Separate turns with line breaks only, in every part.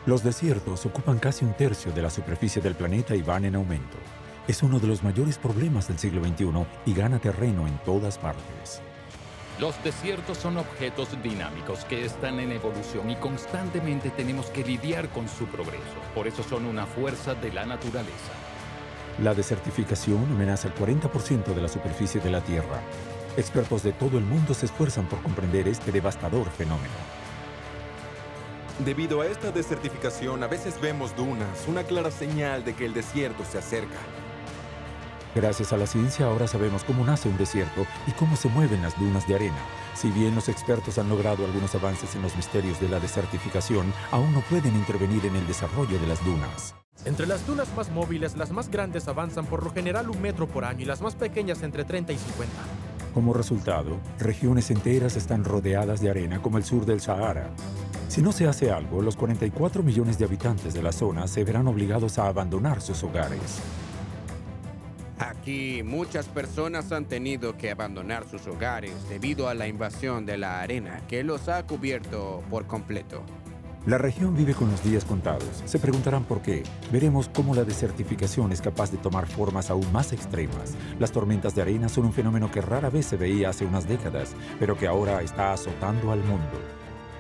Los desiertos ocupan casi un tercio de la superficie del planeta y van en aumento. Es uno de los mayores problemas del siglo XXI y gana terreno en todas partes.
Los desiertos son objetos dinámicos que están en evolución y constantemente tenemos que lidiar con su progreso. Por eso son una fuerza de la naturaleza.
La desertificación amenaza el 40% de la superficie de la Tierra. Expertos de todo el mundo se esfuerzan por comprender este devastador fenómeno.
Debido a esta desertificación, a veces vemos dunas, una clara señal de que el desierto se acerca.
Gracias a la ciencia ahora sabemos cómo nace un desierto y cómo se mueven las dunas de arena. Si bien los expertos han logrado algunos avances en los misterios de la desertificación, aún no pueden intervenir en el desarrollo de las dunas.
Entre las dunas más móviles, las más grandes avanzan por lo general 1 metro por año y las más pequeñas entre 30 y 50.
Como resultado, regiones enteras están rodeadas de arena como el sur del Sahara. Si no se hace algo, los 44 millones de habitantes de la zona se verán obligados a abandonar sus hogares.
Aquí muchas personas han tenido que abandonar sus hogares debido a la invasión de la arena que los ha cubierto por completo.
La región vive con los días contados. Se preguntarán por qué. Veremos cómo la desertificación es capaz de tomar formas aún más extremas. Las tormentas de arena son un fenómeno que rara vez se veía hace unas décadas, pero que ahora está azotando al mundo.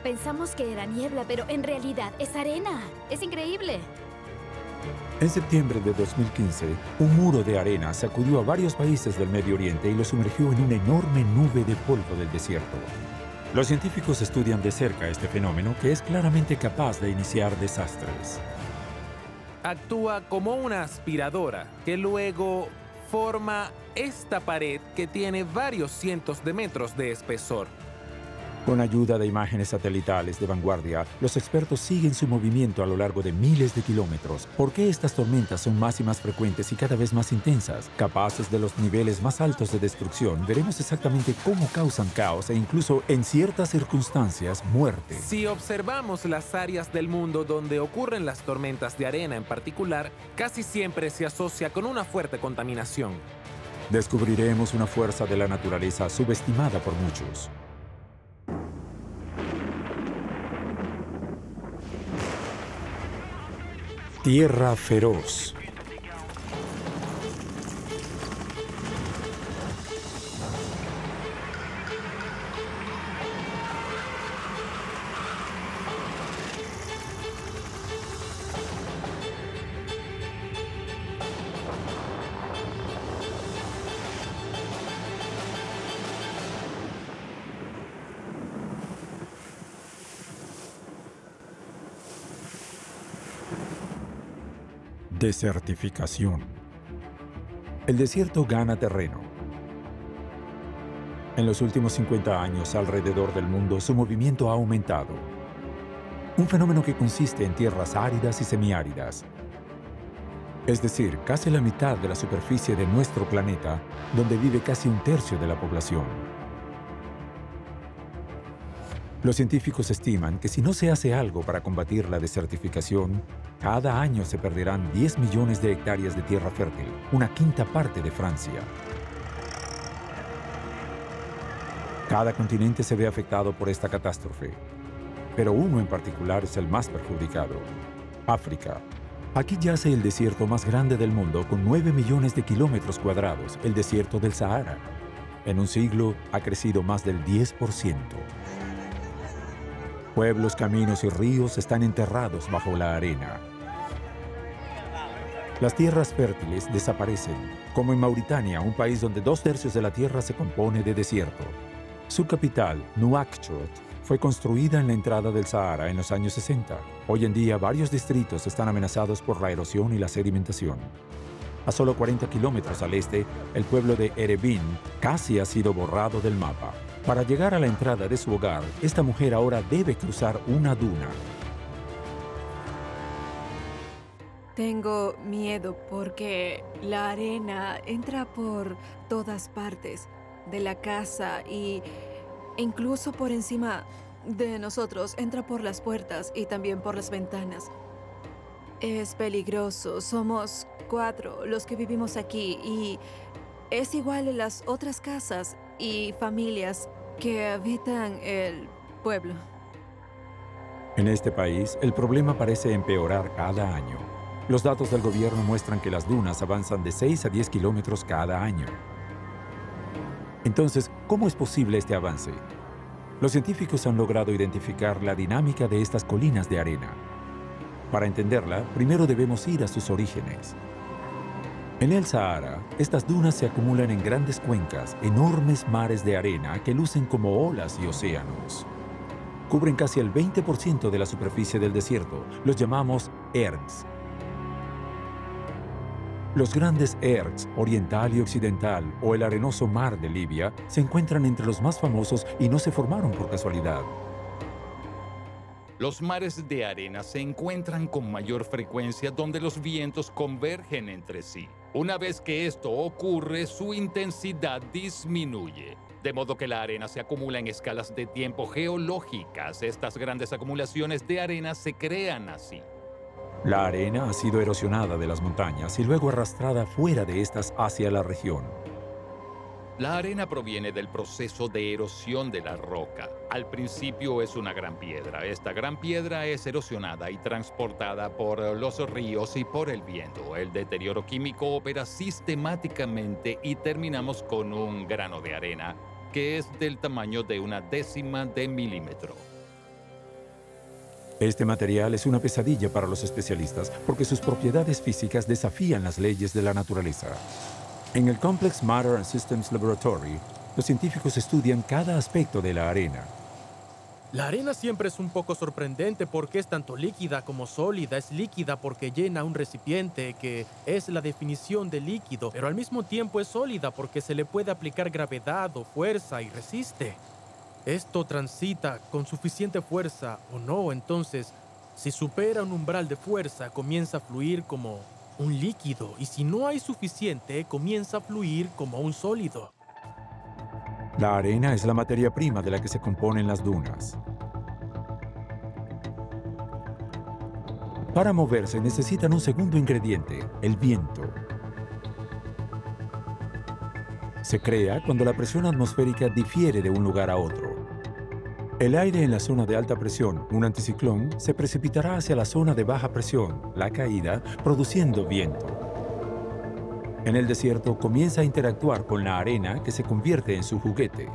Pensamos que era niebla, pero en realidad es arena. Es increíble.
En septiembre de 2015, un muro de arena sacudió a varios países del Medio Oriente y los sumergió en una enorme nube de polvo del desierto. Los científicos estudian de cerca este fenómeno que es claramente capaz de iniciar desastres.
Actúa como una aspiradora que luego forma esta pared que tiene varios cientos de metros de espesor.
Con ayuda de imágenes satelitales de vanguardia, los expertos siguen su movimiento a lo largo de miles de kilómetros. ¿Por qué estas tormentas son más y más frecuentes y cada vez más intensas? Capaces de los niveles más altos de destrucción, veremos exactamente cómo causan caos e incluso, en ciertas circunstancias, muerte.
Si observamos las áreas del mundo donde ocurren las tormentas de arena en particular, casi siempre se asocia con una fuerte contaminación.
Descubriremos una fuerza de la naturaleza subestimada por muchos. Tierra feroz. Desertificación. El desierto gana terreno. En los últimos 50 años, alrededor del mundo, su movimiento ha aumentado. Un fenómeno que consiste en tierras áridas y semiáridas. Es decir, casi la mitad de la superficie de nuestro planeta, donde vive casi un tercio de la población. Los científicos estiman que si no se hace algo para combatir la desertificación, cada año se perderán 10 millones de hectáreas de tierra fértil, una quinta parte de Francia. Cada continente se ve afectado por esta catástrofe, pero uno en particular es el más perjudicado: África. Aquí yace el desierto más grande del mundo con 9 millones de kilómetros cuadrados, el desierto del Sahara. En un siglo ha crecido más del 10%. Pueblos, caminos y ríos están enterrados bajo la arena. Las tierras fértiles desaparecen, como en Mauritania, un país donde 2/3 de la tierra se compone de desierto. Su capital, Nuakchot, fue construida en la entrada del Sahara en los años 60. Hoy en día, varios distritos están amenazados por la erosión y la sedimentación. A solo 40 kilómetros al este, el pueblo de Erebin casi ha sido borrado del mapa. Para llegar a la entrada de su hogar, esta mujer ahora debe cruzar una duna.
Tengo miedo porque la arena entra por todas partes de la casa e incluso por encima de nosotros. Entra por las puertas y también por las ventanas. Es peligroso. Somos 4 los que vivimos aquí y es igual en las otras casas y familias que habitan el pueblo.
En este país, el problema parece empeorar cada año. Los datos del gobierno muestran que las dunas avanzan de 6 a 10 kilómetros cada año. Entonces, ¿cómo es posible este avance? Los científicos han logrado identificar la dinámica de estas colinas de arena. Para entenderla, primero debemos ir a sus orígenes. En el Sahara, estas dunas se acumulan en grandes cuencas, enormes mares de arena que lucen como olas y océanos. Cubren casi el 20% de la superficie del desierto. Los llamamos ergs. Los grandes ergs, oriental y occidental, o el arenoso mar de Libia, se encuentran entre los más famosos y no se formaron por casualidad.
Los mares de arena se encuentran con mayor frecuencia donde los vientos convergen entre sí. Una vez que esto ocurre, su intensidad disminuye, de modo que la arena se acumula en escalas de tiempo geológicas. Estas grandes acumulaciones de arena se crean así.
La arena ha sido erosionada de las montañas y luego arrastrada fuera de estas hacia la región.
La arena proviene del proceso de erosión de la roca. Al principio es una gran piedra. Esta gran piedra es erosionada y transportada por los ríos y por el viento. El deterioro químico opera sistemáticamente y terminamos con un grano de arena que es del tamaño de 1/10 de milímetro.
Este material es una pesadilla para los especialistas porque sus propiedades físicas desafían las leyes de la naturaleza. En el Complex Matter and Systems Laboratory, los científicos estudian cada aspecto de la arena.
La arena siempre es un poco sorprendente porque es tanto líquida como sólida. Es líquida porque llena un recipiente, que es la definición de líquido, pero al mismo tiempo es sólida porque se le puede aplicar gravedad o fuerza y resiste. Esto transita con suficiente fuerza o no, entonces, si supera un umbral de fuerza, comienza a fluir como un líquido, y si no hay suficiente, comienza a fluir como un sólido.
La arena es la materia prima de la que se componen las dunas. Para moverse necesitan un segundo ingrediente, el viento. Se crea cuando la presión atmosférica difiere de un lugar a otro. El aire en la zona de alta presión, un anticiclón, se precipitará hacia la zona de baja presión, la caída, produciendo viento. En el desierto comienza a interactuar con la arena que se convierte en su juguete.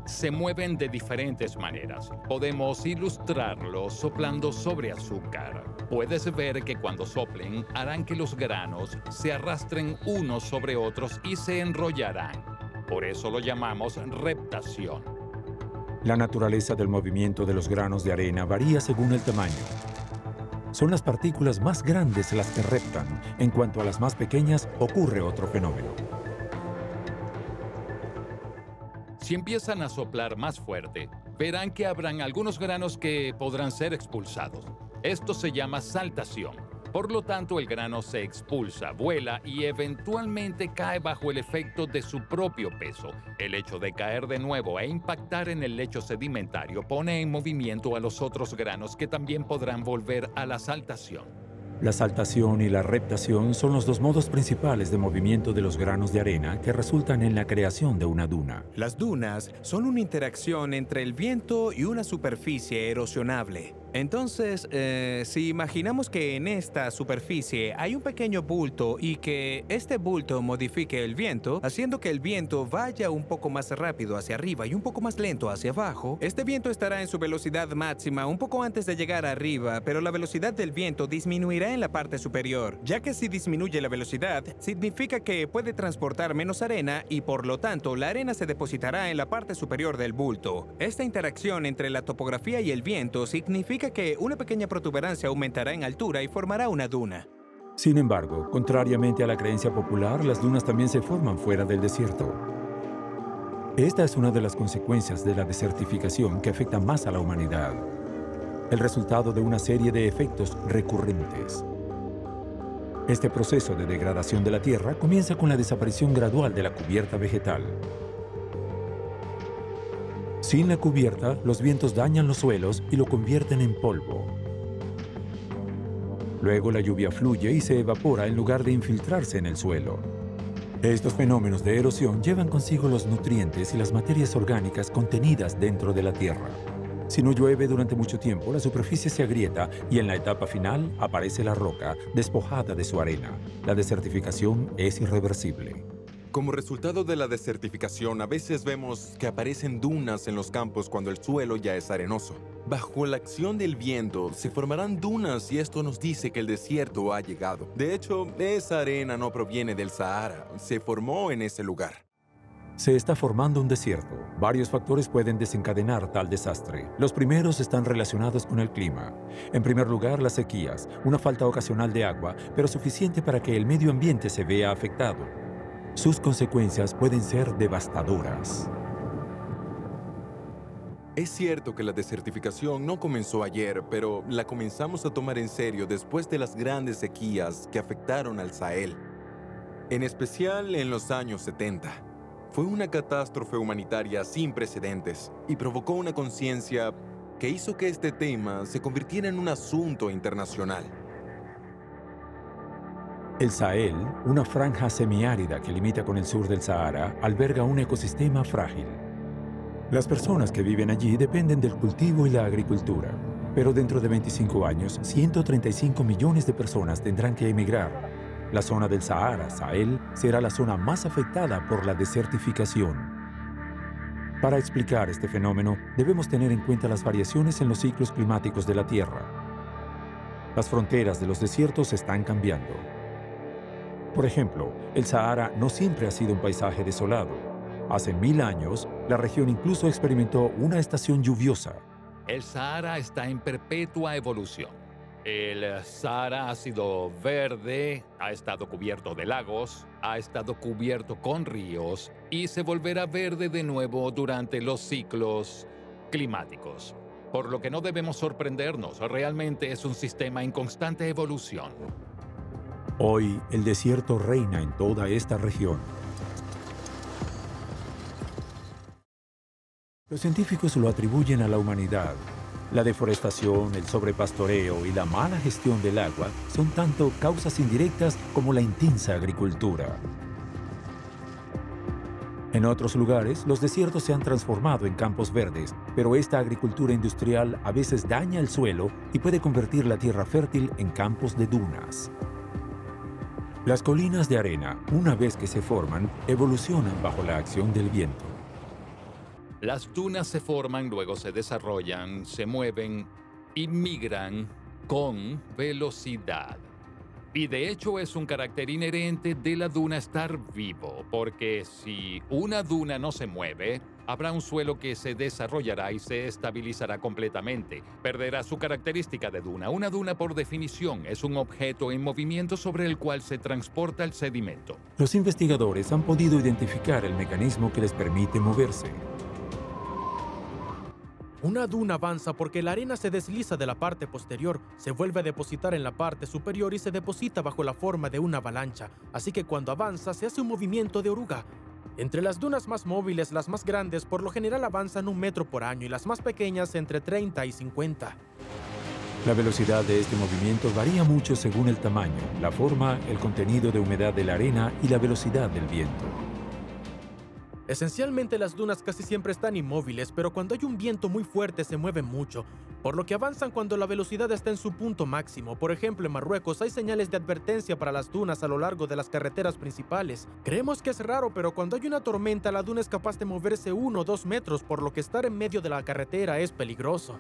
Se mueven de diferentes maneras. Podemos ilustrarlo soplando sobre azúcar. Puedes ver que cuando soplen harán que los granos se arrastren unos sobre otros y se enrollarán. Por eso lo llamamos reptación.
La naturaleza del movimiento de los granos de arena varía según el tamaño. Son las partículas más grandes las que reptan. En cuanto a las más pequeñas, ocurre otro fenómeno.
Si empiezan a soplar más fuerte, verán que habrán algunos granos que podrán ser expulsados. Esto se llama saltación. Por lo tanto, el grano se expulsa, vuela y eventualmente cae bajo el efecto de su propio peso. El hecho de caer de nuevo e impactar en el lecho sedimentario pone en movimiento a los otros granos que también podrán volver a la saltación.
La saltación y la reptación son los dos modos principales de movimiento de los granos de arena que resultan en la creación de una duna.
Las dunas son una interacción entre el viento y una superficie erosionable. Entonces, si imaginamos que en esta superficie hay un pequeño bulto y que este bulto modifique el viento, haciendo que el viento vaya un poco más rápido hacia arriba y un poco más lento hacia abajo, este viento estará en su velocidad máxima un poco antes de llegar arriba, pero la velocidad del viento disminuirá en la parte superior, ya que si disminuye la velocidad, significa que puede transportar menos arena y por lo tanto la arena se depositará en la parte superior del bulto. Esta interacción entre la topografía y el viento significa que una pequeña protuberancia aumentará en altura y formará una duna.
Sin embargo, contrariamente a la creencia popular, las dunas también se forman fuera del desierto. Esta es una de las consecuencias de la desertificación que afecta más a la humanidad. El resultado de una serie de efectos recurrentes. Este proceso de degradación de la tierra comienza con la desaparición gradual de la cubierta vegetal. Sin la cubierta, los vientos dañan los suelos y lo convierten en polvo. Luego la lluvia fluye y se evapora en lugar de infiltrarse en el suelo. Estos fenómenos de erosión llevan consigo los nutrientes y las materias orgánicas contenidas dentro de la Tierra. Si no llueve durante mucho tiempo, la superficie se agrieta y en la etapa final aparece la roca, despojada de su arena. La desertificación es irreversible.
Como resultado de la desertificación, a veces vemos que aparecen dunas en los campos cuando el suelo ya es arenoso. Bajo la acción del viento, se formarán dunas y esto nos dice que el desierto ha llegado. De hecho, esa arena no proviene del Sahara, se formó en ese lugar.
Se está formando un desierto. Varios factores pueden desencadenar tal desastre. Los primeros están relacionados con el clima. En primer lugar, las sequías, una falta ocasional de agua, pero suficiente para que el medio ambiente se vea afectado. Sus consecuencias pueden ser devastadoras.
Es cierto que la desertificación no comenzó ayer, pero la comenzamos a tomar en serio después de las grandes sequías que afectaron al Sahel. En especial en los años 70. Fue una catástrofe humanitaria sin precedentes y provocó una conciencia que hizo que este tema se convirtiera en un asunto internacional.
El Sahel, una franja semiárida que limita con el sur del Sahara, alberga un ecosistema frágil. Las personas que viven allí dependen del cultivo y la agricultura, pero dentro de 25 años, 135 millones de personas tendrán que emigrar. La zona del Sahara, Sahel, será la zona más afectada por la desertificación. Para explicar este fenómeno, debemos tener en cuenta las variaciones en los ciclos climáticos de la Tierra. Las fronteras de los desiertos están cambiando. Por ejemplo, el Sahara no siempre ha sido un paisaje desolado. Hace 1000 años, la región incluso experimentó una estación lluviosa.
El Sahara está en perpetua evolución. El Sahara ha sido verde, ha estado cubierto de lagos, ha estado cubierto con ríos y se volverá verde de nuevo durante los ciclos climáticos. Por lo que no debemos sorprendernos, realmente es un sistema en constante evolución.
Hoy, el desierto reina en toda esta región. Los científicos lo atribuyen a la humanidad. La deforestación, el sobrepastoreo y la mala gestión del agua son tanto causas indirectas como la intensa agricultura. En otros lugares, los desiertos se han transformado en campos verdes, pero esta agricultura industrial a veces daña el suelo y puede convertir la tierra fértil en campos de dunas. Las colinas de arena, una vez que se forman, evolucionan bajo la acción del viento.
Las dunas se forman, luego se desarrollan, se mueven y migran con velocidad. Y de hecho es un carácter inherente de la duna estar vivo, porque si una duna no se mueve, habrá un suelo que se desarrollará y se estabilizará completamente. Perderá su característica de duna. Una duna, por definición, es un objeto en movimiento sobre el cual se transporta el sedimento.
Los investigadores han podido identificar el mecanismo que les permite moverse.
Una duna avanza porque la arena se desliza de la parte posterior, se vuelve a depositar en la parte superior y se deposita bajo la forma de una avalancha. Así que cuando avanza se hace un movimiento de oruga. Entre las dunas más móviles, las más grandes por lo general avanzan 1 metro por año y las más pequeñas entre 30 y 50.
La velocidad de este movimiento varía mucho según el tamaño, la forma, el contenido de humedad de la arena y la velocidad del viento.
Esencialmente las dunas casi siempre están inmóviles, pero cuando hay un viento muy fuerte se mueven mucho, por lo que avanzan cuando la velocidad está en su punto máximo. Por ejemplo, en Marruecos hay señales de advertencia para las dunas a lo largo de las carreteras principales. Creemos que es raro, pero cuando hay una tormenta la duna es capaz de moverse 1 o 2 metros, por lo que estar en medio de la carretera es peligroso.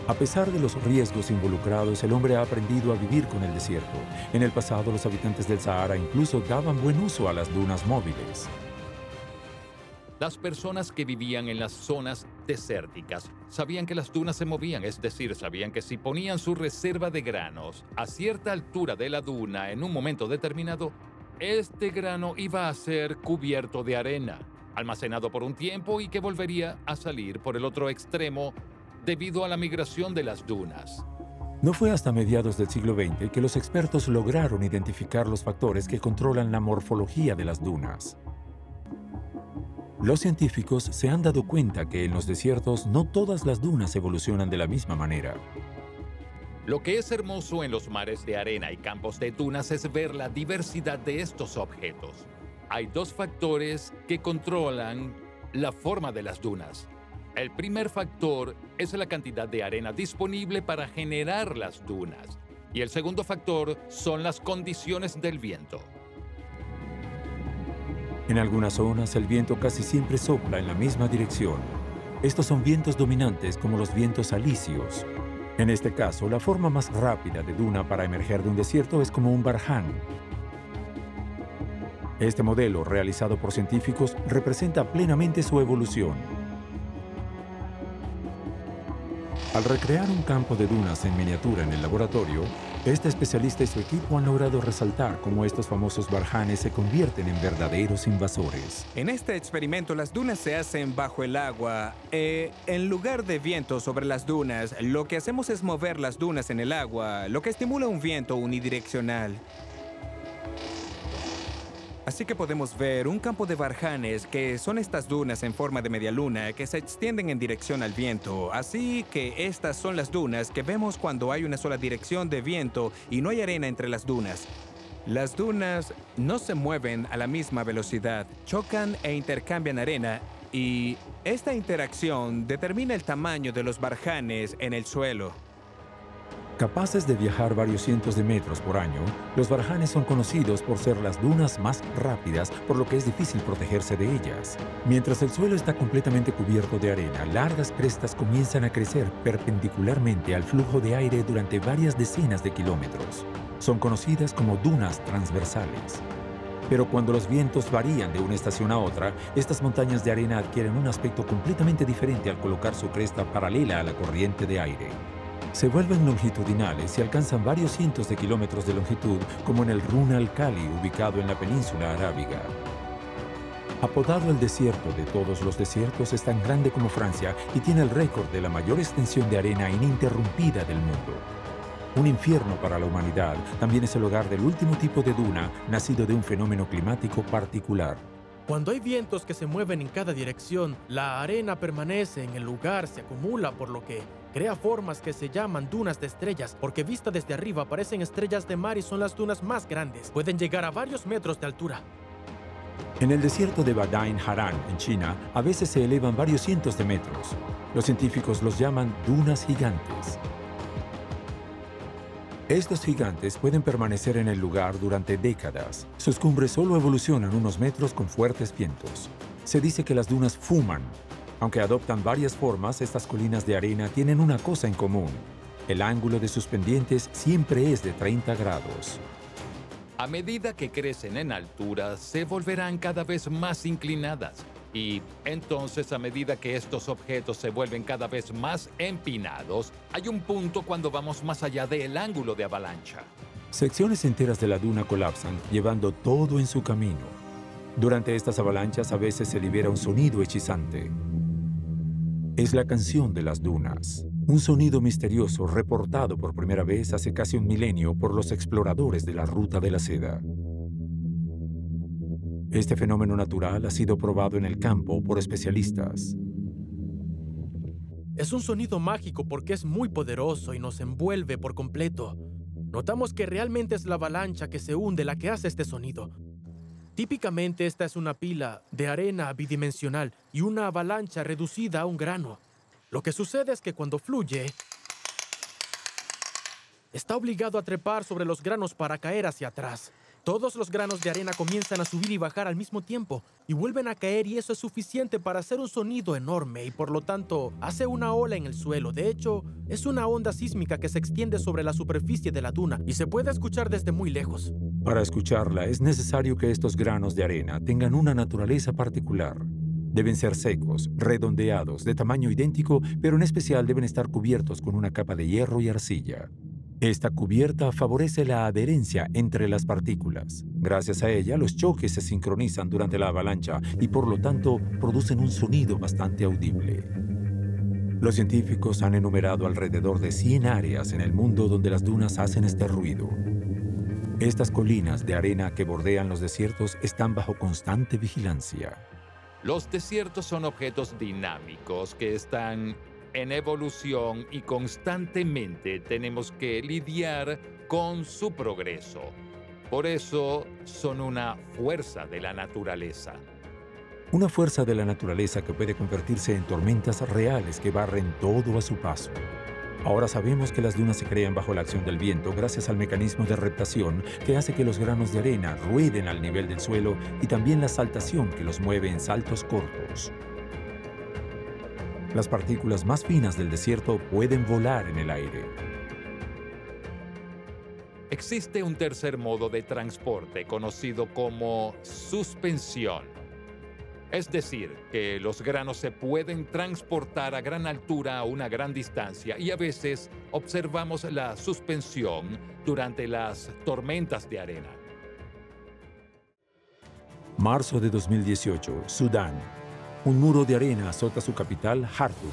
A pesar de los riesgos involucrados, el hombre ha aprendido a vivir con el desierto. En el pasado, los habitantes del Sahara incluso daban buen uso a las dunas móviles.
Las personas que vivían en las zonas desérticas sabían que las dunas se movían, es decir, sabían que si ponían su reserva de granos a cierta altura de la duna en un momento determinado, este grano iba a ser cubierto de arena, almacenado por un tiempo y que volvería a salir por el otro extremo debido a la migración de las dunas.
No fue hasta mediados del siglo XX que los expertos lograron identificar los factores que controlan la morfología de las dunas. Los científicos se han dado cuenta que en los desiertos no todas las dunas evolucionan de la misma manera.
Lo que es hermoso en los mares de arena y campos de dunas es ver la diversidad de estos objetos. Hay dos factores que controlan la forma de las dunas. El primer factor es la cantidad de arena disponible para generar las dunas. Y el segundo factor son las condiciones del viento.
En algunas zonas, el viento casi siempre sopla en la misma dirección. Estos son vientos dominantes como los vientos alisios. En este caso, la forma más rápida de duna para emerger de un desierto es como un barján. Este modelo, realizado por científicos, representa plenamente su evolución. Al recrear un campo de dunas en miniatura en el laboratorio, este especialista y su equipo han logrado resaltar cómo estos famosos barjanes se convierten en verdaderos invasores.
En este experimento, las dunas se hacen bajo el agua. En lugar de viento sobre las dunas, lo que hacemos es mover las dunas en el agua, lo que estimula un viento unidireccional. Así que podemos ver un campo de barjanes, que son estas dunas en forma de media luna que se extienden en dirección al viento. Así que estas son las dunas que vemos cuando hay una sola dirección de viento y no hay arena entre las dunas. Las dunas no se mueven a la misma velocidad, chocan e intercambian arena, y esta interacción determina el tamaño de los barjanes en el suelo.
Capaces de viajar varios cientos de metros por año, los barjanes son conocidos por ser las dunas más rápidas, por lo que es difícil protegerse de ellas. Mientras el suelo está completamente cubierto de arena, largas crestas comienzan a crecer perpendicularmente al flujo de aire durante varias decenas de kilómetros. Son conocidas como dunas transversales. Pero cuando los vientos varían de una estación a otra, estas montañas de arena adquieren un aspecto completamente diferente al colocar su cresta paralela a la corriente de aire. Se vuelven longitudinales y alcanzan varios cientos de kilómetros de longitud, como en el Runa al-Khali, ubicado en la península arábiga. Apodado el desierto de todos los desiertos, es tan grande como Francia y tiene el récord de la mayor extensión de arena ininterrumpida del mundo. Un infierno para la humanidad, también es el hogar del último tipo de duna, nacido de un fenómeno climático particular.
Cuando hay vientos que se mueven en cada dirección, la arena permanece en el lugar, se acumula, por lo que crea formas que se llaman dunas de estrellas, porque vista desde arriba parecen estrellas de mar y son las dunas más grandes. Pueden llegar a varios metros de altura.
En el desierto de Badain Haran, en China, a veces se elevan varios cientos de metros. Los científicos los llaman dunas gigantes. Estos gigantes pueden permanecer en el lugar durante décadas. Sus cumbres solo evolucionan unos metros con fuertes vientos. Se dice que las dunas fuman. Aunque adoptan varias formas, estas colinas de arena tienen una cosa en común. El ángulo de sus pendientes siempre es de 30 grados.
A medida que crecen en altura, se volverán cada vez más inclinadas. Y entonces, a medida que estos objetos se vuelven cada vez más empinados, hay un punto cuando vamos más allá del ángulo de avalancha.
Secciones enteras de la duna colapsan, llevando todo en su camino. Durante estas avalanchas a veces se libera un sonido hechizante. Es la canción de las dunas, un sonido misterioso reportado por primera vez hace casi un milenio por los exploradores de la Ruta de la Seda. Este fenómeno natural ha sido probado en el campo por especialistas.
Es un sonido mágico porque es muy poderoso y nos envuelve por completo. Notamos que realmente es la avalancha que se hunde la que hace este sonido. Típicamente esta es una pila de arena bidimensional y una avalancha reducida a un grano. Lo que sucede es que cuando fluye, está obligado a trepar sobre los granos para caer hacia atrás. Todos los granos de arena comienzan a subir y bajar al mismo tiempo y vuelven a caer, y eso es suficiente para hacer un sonido enorme y por lo tanto hace una ola en el suelo. De hecho, es una onda sísmica que se extiende sobre la superficie de la duna y se puede escuchar desde muy lejos.
Para escucharla es necesario que estos granos de arena tengan una naturaleza particular. Deben ser secos, redondeados, de tamaño idéntico, pero en especial deben estar cubiertos con una capa de hierro y arcilla. Esta cubierta favorece la adherencia entre las partículas. Gracias a ella, los choques se sincronizan durante la avalancha y por lo tanto producen un sonido bastante audible. Los científicos han enumerado alrededor de 100 áreas en el mundo donde las dunas hacen este ruido. Estas colinas de arena que bordean los desiertos están bajo constante vigilancia.
Los desiertos son objetos dinámicos que están en evolución y constantemente tenemos que lidiar con su progreso. Por eso son una fuerza de la naturaleza.
Una fuerza de la naturaleza que puede convertirse en tormentas reales que barren todo a su paso. Ahora sabemos que las dunas se crean bajo la acción del viento gracias al mecanismo de reptación que hace que los granos de arena rueden al nivel del suelo y también la saltación que los mueve en saltos cortos. Las partículas más finas del desierto pueden volar en el aire.
Existe un tercer modo de transporte conocido como suspensión. Es decir, que los granos se pueden transportar a gran altura a una gran distancia y a veces observamos la suspensión durante las tormentas de arena.
Marzo de 2018, Sudán. Un muro de arena azota su capital, Jartum.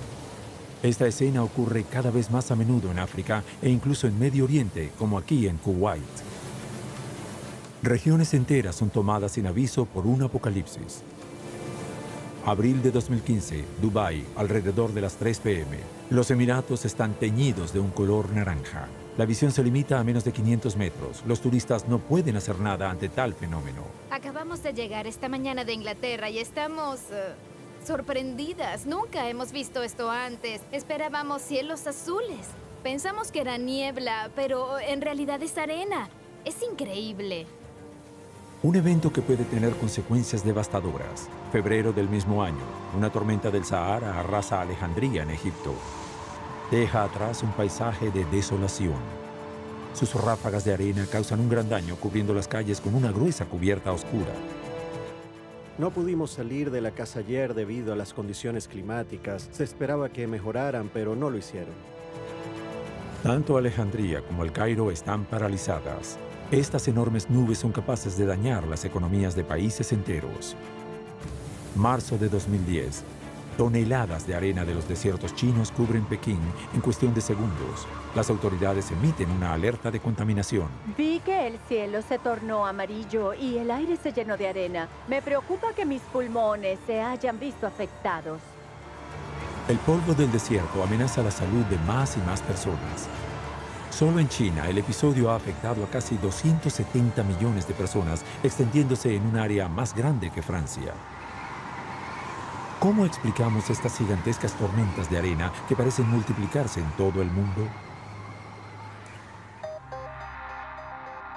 Esta escena ocurre cada vez más a menudo en África e incluso en Medio Oriente, como aquí en Kuwait. Regiones enteras son tomadas sin aviso por un apocalipsis. Abril de 2015, Dubái, alrededor de las 3 p.m. Los Emiratos están teñidos de un color naranja. La visión se limita a menos de 500 metros. Los turistas no pueden hacer nada ante tal fenómeno.
Acabamos de llegar esta mañana de Inglaterra y estamos sorprendidas. Nunca hemos visto esto antes. Esperábamos cielos azules. Pensamos que era niebla, pero en realidad es arena. Es increíble.
Un evento que puede tener consecuencias devastadoras. Febrero del mismo año, una tormenta del Sahara arrasa Alejandría en Egipto. Deja atrás un paisaje de desolación. Sus ráfagas de arena causan un gran daño cubriendo las calles con una gruesa cubierta oscura.
No pudimos salir de la casa ayer debido a las condiciones climáticas. Se esperaba que mejoraran, pero no lo hicieron.
Tanto Alejandría como el Cairo están paralizadas. Estas enormes nubes son capaces de dañar las economías de países enteros. Marzo de 2010. Toneladas de arena de los desiertos chinos cubren Pekín en cuestión de segundos. Las autoridades emiten una alerta de contaminación.
Vi que el cielo se tornó amarillo y el aire se llenó de arena. Me preocupa que mis pulmones se hayan visto afectados.
El polvo del desierto amenaza la salud de más y más personas. Solo en China, el episodio ha afectado a casi 270 millones de personas, extendiéndose en un área más grande que Francia. ¿Cómo explicamos estas gigantescas tormentas de arena que parecen multiplicarse en todo el mundo?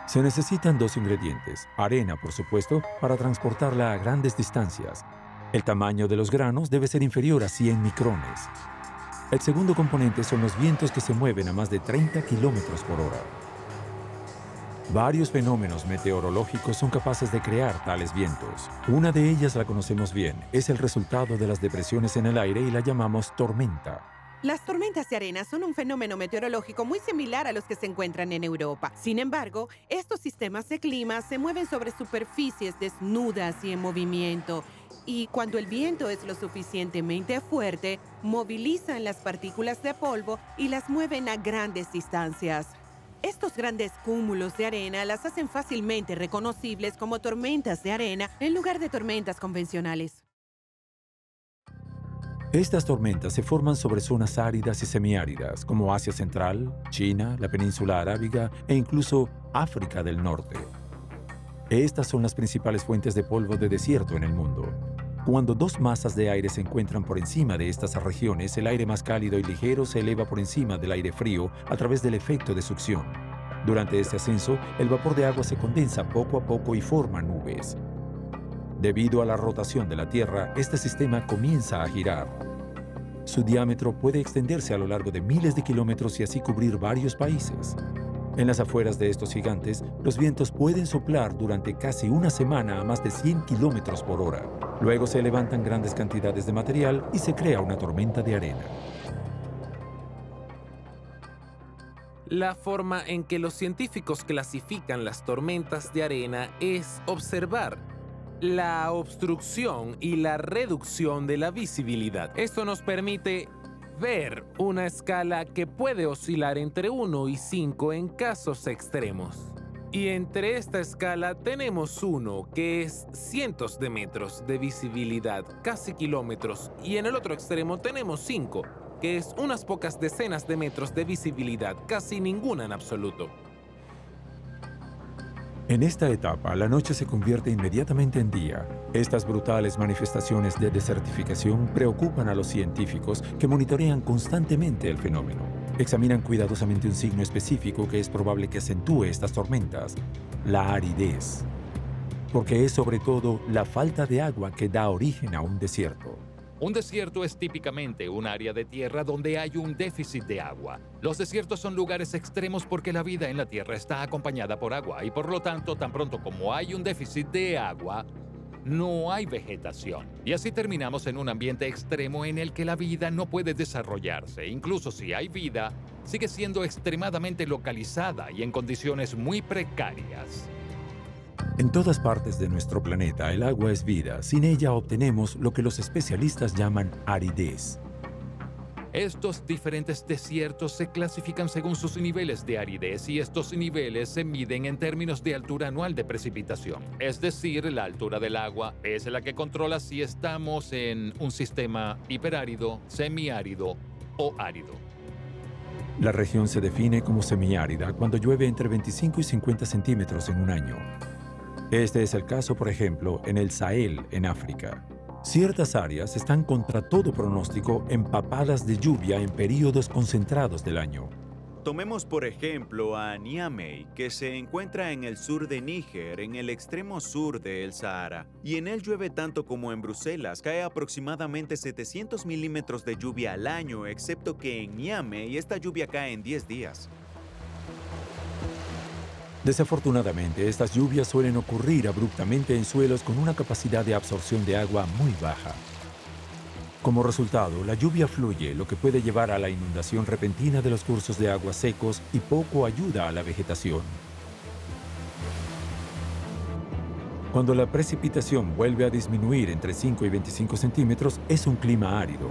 Se necesitan 2 ingredientes. Arena, por supuesto, para transportarla a grandes distancias. El tamaño de los granos debe ser inferior a 100 micrones. El segundo componente son los vientos que se mueven a más de 30 kilómetros por hora. Varios fenómenos meteorológicos son capaces de crear tales vientos. Una de ellas la conocemos bien, es el resultado de las depresiones en el aire y la llamamos tormenta.
Las tormentas de arena son un fenómeno meteorológico muy similar a los que se encuentran en Europa. Sin embargo, estos sistemas de clima se mueven sobre superficies desnudas y en movimiento. Y cuando el viento es lo suficientemente fuerte, movilizan las partículas de polvo y las mueven a grandes distancias. Estos grandes cúmulos de arena las hacen fácilmente reconocibles como tormentas de arena en lugar de tormentas convencionales.
Estas tormentas se forman sobre zonas áridas y semiáridas, como Asia Central, China, la península arábiga e incluso África del Norte. Estas son las principales fuentes de polvo de desierto en el mundo. Cuando 2 masas de aire se encuentran por encima de estas regiones, el aire más cálido y ligero se eleva por encima del aire frío a través del efecto de succión. Durante este ascenso, el vapor de agua se condensa poco a poco y forma nubes. Debido a la rotación de la Tierra, este sistema comienza a girar. Su diámetro puede extenderse a lo largo de miles de kilómetros y así cubrir varios países. En las afueras de estos gigantes, los vientos pueden soplar durante casi una semana a más de 100 kilómetros por hora. Luego se levantan grandes cantidades de material y se crea una tormenta de arena.
La forma en que los científicos clasifican las tormentas de arena es observar la obstrucción y la reducción de la visibilidad. Esto nos permite ver una escala que puede oscilar entre 1 y 5 en casos extremos. Y entre esta escala tenemos 1 que es cientos de metros de visibilidad, casi kilómetros, y en el otro extremo tenemos 5, que es unas pocas decenas de metros de visibilidad, casi ninguna en absoluto.
En esta etapa, la noche se convierte inmediatamente en día. Estas brutales manifestaciones de desertificación preocupan a los científicos que monitorean constantemente el fenómeno. Examinan cuidadosamente un signo específico que es probable que acentúe estas tormentas, la aridez, porque es sobre todo la falta de agua que da origen a un desierto.
Un desierto es típicamente un área de tierra donde hay un déficit de agua. Los desiertos son lugares extremos porque la vida en la tierra está acompañada por agua y por lo tanto, tan pronto como hay un déficit de agua, no hay vegetación. Y así terminamos en un ambiente extremo en el que la vida no puede desarrollarse. Incluso si hay vida, sigue siendo extremadamente localizada y en condiciones muy precarias.
En todas partes de nuestro planeta, el agua es vida. Sin ella obtenemos lo que los especialistas llaman aridez.
Estos diferentes desiertos se clasifican según sus niveles de aridez y estos niveles se miden en términos de altura anual de precipitación. Es decir, la altura del agua es la que controla si estamos en un sistema hiperárido, semiárido o árido.
La región se define como semiárida cuando llueve entre 25 y 50 centímetros en un año. Este es el caso, por ejemplo, en el Sahel, en África. Ciertas áreas están contra todo pronóstico empapadas de lluvia en períodos concentrados del año.
Tomemos por ejemplo a Niamey, que se encuentra en el sur de Níger, en el extremo sur del Sahara. Y en él llueve tanto como en Bruselas, cae aproximadamente 700 milímetros de lluvia al año, excepto que en Niamey esta lluvia cae en 10 días.
Desafortunadamente, estas lluvias suelen ocurrir abruptamente en suelos con una capacidad de absorción de agua muy baja. Como resultado, la lluvia fluye, lo que puede llevar a la inundación repentina de los cursos de agua secos y poco ayuda a la vegetación. Cuando la precipitación vuelve a disminuir entre 5 y 25 centímetros, es un clima árido.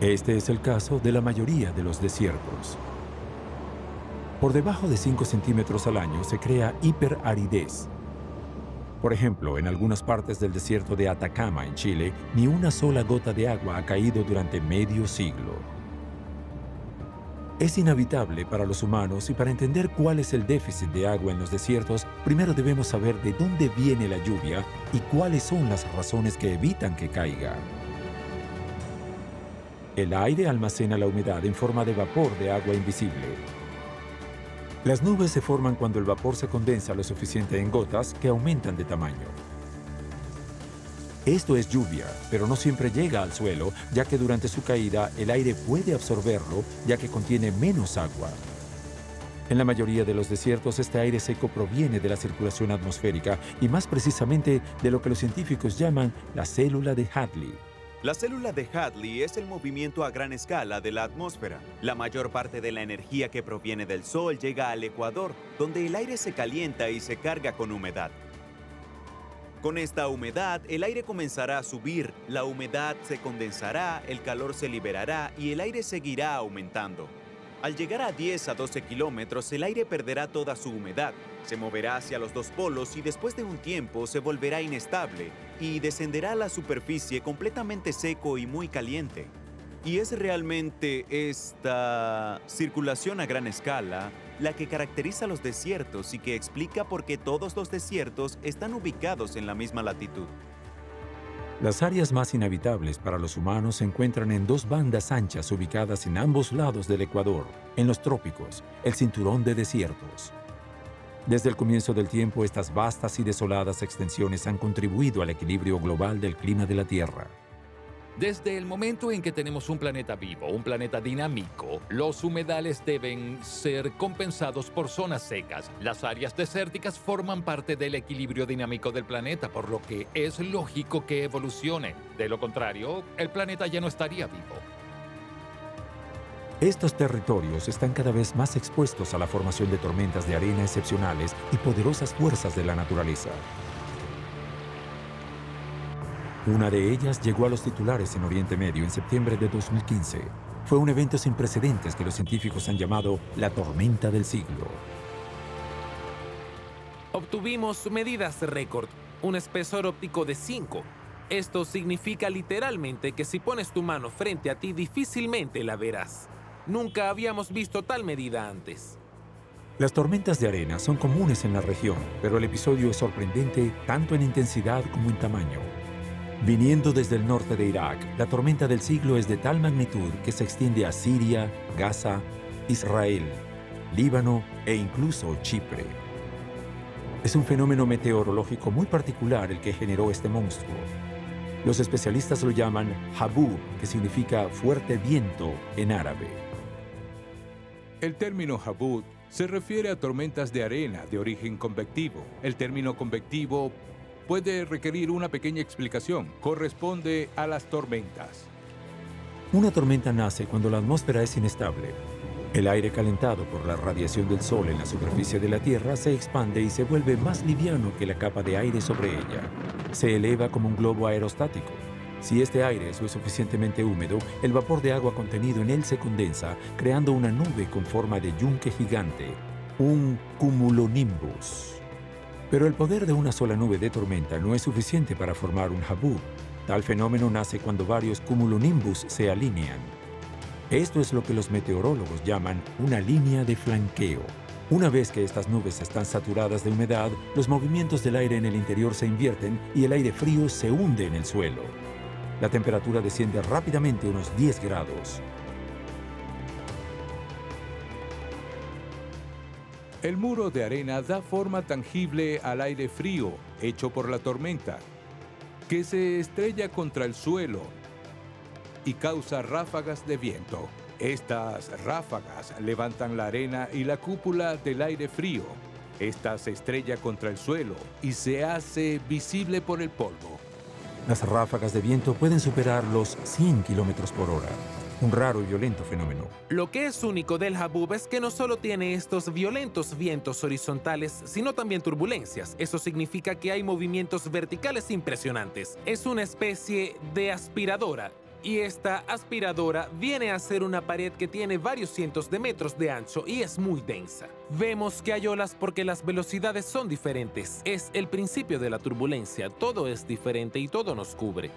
Este es el caso de la mayoría de los desiertos. Por debajo de 5 centímetros al año se crea hiperaridez. Por ejemplo, en algunas partes del desierto de Atacama, en Chile, ni una sola gota de agua ha caído durante medio siglo. Es inhabitable para los humanos y para entender cuál es el déficit de agua en los desiertos, primero debemos saber de dónde viene la lluvia y cuáles son las razones que evitan que caiga. El aire almacena la humedad en forma de vapor de agua invisible. Las nubes se forman cuando el vapor se condensa lo suficiente en gotas que aumentan de tamaño. Esto es lluvia, pero no siempre llega al suelo, ya que durante su caída el aire puede absorberlo, ya que contiene menos agua. En la mayoría de los desiertos, este aire seco proviene de la circulación atmosférica y más precisamente de lo que los científicos llaman la célula de Hadley.
La célula de Hadley es el movimiento a gran escala de la atmósfera. La mayor parte de la energía que proviene del Sol llega al ecuador, donde el aire se calienta y se carga con humedad. Con esta humedad, el aire comenzará a subir, la humedad se condensará, el calor se liberará y el aire seguirá aumentando. Al llegar a 10 a 12 kilómetros, el aire perderá toda su humedad, se moverá hacia los dos polos y después de un tiempo se volverá inestable y descenderá a la superficie completamente seco y muy caliente. Y es realmente esta circulación a gran escala la que caracteriza los desiertos y que explica por qué todos los desiertos están ubicados en la misma latitud.
Las áreas más inhabitables para los humanos se encuentran en dos bandas anchas ubicadas en ambos lados del Ecuador, en los trópicos, el cinturón de desiertos. Desde el comienzo del tiempo, estas vastas y desoladas extensiones han contribuido al equilibrio global del clima de la Tierra.
Desde el momento en que tenemos un planeta vivo, un planeta dinámico, los humedales deben ser compensados por zonas secas. Las áreas desérticas forman parte del equilibrio dinámico del planeta, por lo que es lógico que evolucione. De lo contrario, el planeta ya no estaría vivo.
Estos territorios están cada vez más expuestos a la formación de tormentas de arena excepcionales y poderosas fuerzas de la naturaleza. Una de ellas llegó a los titulares en Oriente Medio en septiembre de 2015. Fue un evento sin precedentes que los científicos han llamado la tormenta del siglo.
Obtuvimos medidas récord, un espesor óptico de 5, Esto significa literalmente que si pones tu mano frente a ti, difícilmente la verás. Nunca habíamos visto tal medida antes.
Las tormentas de arena son comunes en la región, pero el episodio es sorprendente tanto en intensidad como en tamaño. Viniendo desde el norte de Irak, la tormenta del siglo es de tal magnitud que se extiende a Siria, Gaza, Israel, Líbano e incluso Chipre. Es un fenómeno meteorológico muy particular el que generó este monstruo. Los especialistas lo llaman Habub, que significa fuerte viento en árabe.
El término Habub se refiere a tormentas de arena de origen convectivo. El término convectivo puede requerir una pequeña explicación. Corresponde a las tormentas.
Una tormenta nace cuando la atmósfera es inestable. El aire calentado por la radiación del Sol en la superficie de la Tierra se expande y se vuelve más liviano que la capa de aire sobre ella. Se eleva como un globo aerostático. Si este aire es lo suficientemente húmedo, el vapor de agua contenido en él se condensa, creando una nube con forma de yunque gigante, un cumulonimbus. Pero el poder de una sola nube de tormenta no es suficiente para formar un habub. Tal fenómeno nace cuando varios cumulonimbus se alinean. Esto es lo que los meteorólogos llaman una línea de flanqueo. Una vez que estas nubes están saturadas de humedad, los movimientos del aire en el interior se invierten y el aire frío se hunde en el suelo. La temperatura desciende rápidamente unos 10 grados.
El muro de arena da forma tangible al aire frío hecho por la tormenta, que se estrella contra el suelo y causa ráfagas de viento. Estas ráfagas levantan la arena y la cúpula del aire frío. Esta se estrella contra el suelo y se hace visible por el polvo.
Las ráfagas de viento pueden superar los 100 kilómetros por hora. Un raro y violento fenómeno.
Lo que es único del habub es que no solo tiene estos violentos vientos horizontales, sino también turbulencias. Eso significa que hay movimientos verticales impresionantes. Es una especie de aspiradora. Y esta aspiradora viene a ser una pared que tiene varios cientos de metros de ancho y es muy densa. Vemos que hay olas porque las velocidades son diferentes. Es el principio de la turbulencia. Todo es diferente y todo nos cubre.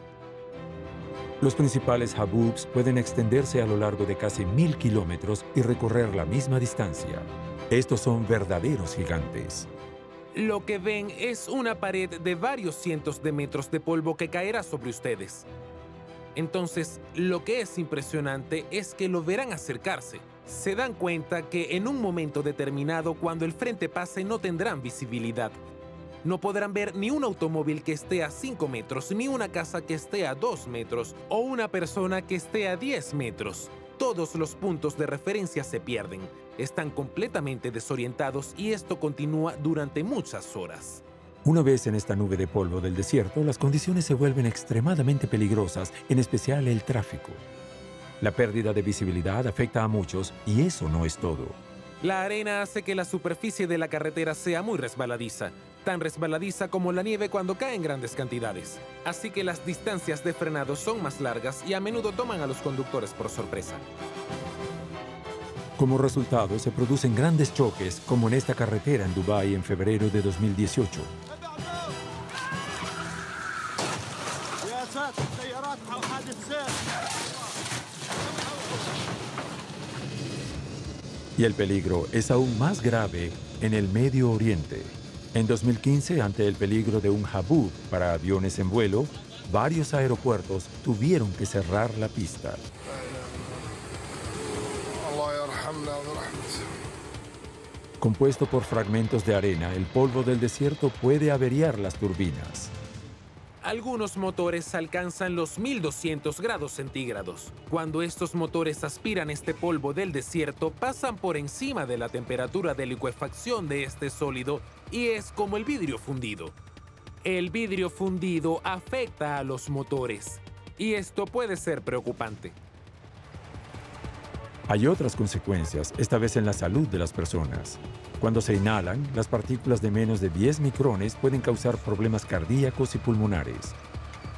Los principales habubs pueden extenderse a lo largo de casi 1000 kilómetros y recorrer la misma distancia. Estos son verdaderos gigantes.
Lo que ven es una pared de varios cientos de metros de polvo que caerá sobre ustedes. Entonces, lo que es impresionante es que lo verán acercarse. Se dan cuenta que en un momento determinado, cuando el frente pase, no tendrán visibilidad. No podrán ver ni un automóvil que esté a 5 metros, ni una casa que esté a 2 metros, o una persona que esté a 10 metros. Todos los puntos de referencia se pierden. Están completamente desorientados y esto continúa durante muchas horas.
Una vez en esta nube de polvo del desierto, las condiciones se vuelven extremadamente peligrosas, en especial el tráfico. La pérdida de visibilidad afecta a muchos y eso no es todo.
La arena hace que la superficie de la carretera sea muy resbaladiza, tan resbaladiza como la nieve cuando cae en grandes cantidades. Así que las distancias de frenado son más largas y a menudo toman a los conductores por sorpresa.
Como resultado, se producen grandes choques, como en esta carretera en Dubái en febrero de 2018. Y el peligro es aún más grave en el Medio Oriente. En 2015, ante el peligro de un habub para aviones en vuelo, varios aeropuertos tuvieron que cerrar la pista. Compuesto por fragmentos de arena, el polvo del desierto puede averiar las turbinas.
Algunos motores alcanzan los 1200 grados centígrados. Cuando estos motores aspiran este polvo del desierto, pasan por encima de la temperatura de licuefacción de este sólido y es como el vidrio fundido. El vidrio fundido afecta a los motores y esto puede ser preocupante.
Hay otras consecuencias, esta vez en la salud de las personas. Cuando se inhalan, las partículas de menos de 10 micrones pueden causar problemas cardíacos y pulmonares.